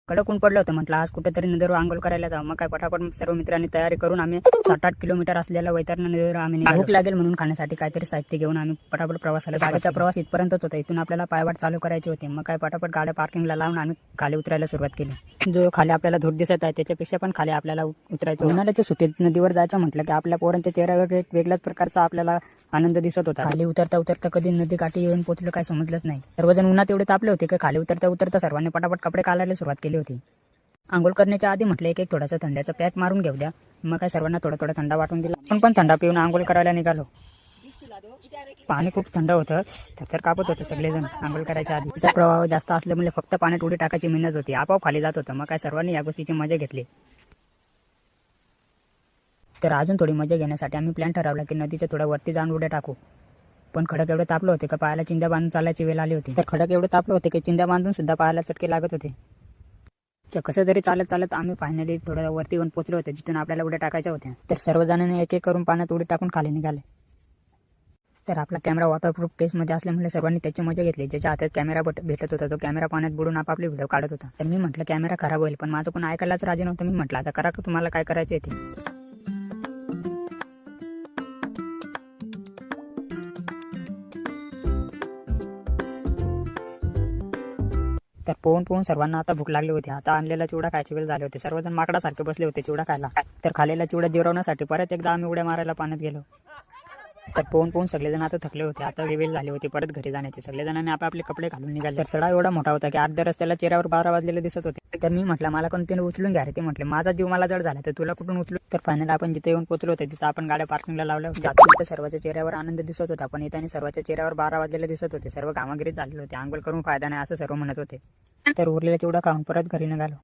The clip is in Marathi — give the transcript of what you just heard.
कडक ऊन पडलं होतं. म्हटलं आज कुठेतरी नदीवर आंघोळ करायला जाऊ. मग काय पटापट सर्व मित्रांनी तयारी करून आम्ही 7-8 किलोमीटर असलेल्या वैतरणा नदीवर आम्ही निघालो. भूक लागेल म्हणून खाण्यासाठी काहीतरी साहित्य घेऊन आम्ही पटापट प्रवासाला. गाडीचा प्रवास इथपर्यंतच होता. इथून आपल्याला पायवाट चालू करायची होती. मग काय पटापट गाड्या पार्किंगला लावून आम्ही खाली उतरायला सुरुवात केली. जो खाली आपल्याला धोट दिसत आहे त्याच्यापेक्षा पण खाली आपल्याला उतरायचं. उन्हाळ्याच्या सुट्टीत नदीवर जायचं म्हटलं की आपल्या पोरांच्या चेहऱ्यावर एक वेगळ्याच प्रकारचा आपल्याला आनंद दिसत होता. खाली उतरता उतरता कधी नदी काठी येऊन पोहोचलो काय समजलंच नाही. सर्वजण उन्हात एवढे तापले होते की खाली उतरता उतरता सर्वांनी पटापट कपडे काढायला सुरुवात केली होती. आंघोळ करण्याच्या आधी म्हटलं एक थोडासा थंड्याचा पॅक मारून घेऊ द्या. मग काय सर्वांना थोडा थोडा थंडा वाटून दिला. आपण पण थंडा पिऊन आंघोळ करायला निघालो. पाणी खूप थंड होतं. थरथर कापत होतं सगळेजण आंघोळ करायच्या आधी. तिचा प्रवाह जास्त असल्यामुळे फक्त पाण्यात उडी टाकायची मेहनत होती. आपोआप खाली जात होतं. मग काय सर्वांनी या गोष्टीची मजा घेतली. तर अजून थोडी मजा घेण्यासाठी आम्ही प्लॅन ठरवला की नदीच्या थोड्या वरती जाऊन उड्या टाकू. पण खडक एवढे तापले होते का पायाला चिंध्या बांधून चालायची वेळ आली होती. तर खडक एवढे तापले होते की चिंध्या बांधून सुद्धा पायाला चटके लागत होते. तर कसं तरी चालत चालत आम्ही फायनली थोड्या वरती येऊन पोहोचलो होते जिथून आपल्याला उड्या टाकायच्या होत्या. तर सर्वजणांनी एक एक करून पाण्यात उडी टाकून खाली निघाले. तर आपला कॅमेरा वॉटरप्रूफ केसमध्ये असल्यामुळे सर्वांनी त्याची मजा घेतली. ज्याच्या हातात कॅमेरा भेटत होता तो कॅमेरा पाण्यात बुडून आपापले व्हिडिओ काढत होता. तर मी म्हटलं कॅमेरा खराब होईल, पण माझं पण ऐकायलाच राजी नव्हतं. मी म्हटलं आता करा, तुम्हाला काय करायचे ते. तर पोहून सर्वांना आता भूक लागली होती. आता आणलेला चिवडा खायची वेळ झाली होती. सर्वजण माकडासारखे बसले होते चिवडा खायला. तर खालेला चिवडा जिरवण्यासाठी परत एकदा आम्ही उड्या मारायला पाण्यात गेलो. तर पोहून सगळेजण आता थकले होते. आता वेळ झाली होती परत घरी जाण्याची. सगळेजणांनी आपापले कपडे घालून निघाले. तर चढाव एवढा मोठा होता की अर्ध्या रस्त्याला चेहऱ्यावर 12 वाजलेले दिसत होते. तर मी म्हटलं मला कोणतीने उचलून घ्या रे. ते म्हटले माझा जीव मला जड झाला तर तुला कुठून उचलू. तर फायनल आपण जिथे येऊन पोहोचलो होते तिथं आपण गाड्या पार्किंगला लावल्या होत्या. तिथे सर्वांच्या चेहऱ्यावर आनंद दिसत होता, पण येताना सर्वांच्या चेहऱ्यावर 12 वाजलेले दिसत होते. सर्व कामागिरीत झालेले होते. आंघोळ करून फायदा नाही असं सर्व म्हणत होते. तर उरलेला चिवडा खाऊन परत घरी निघालो.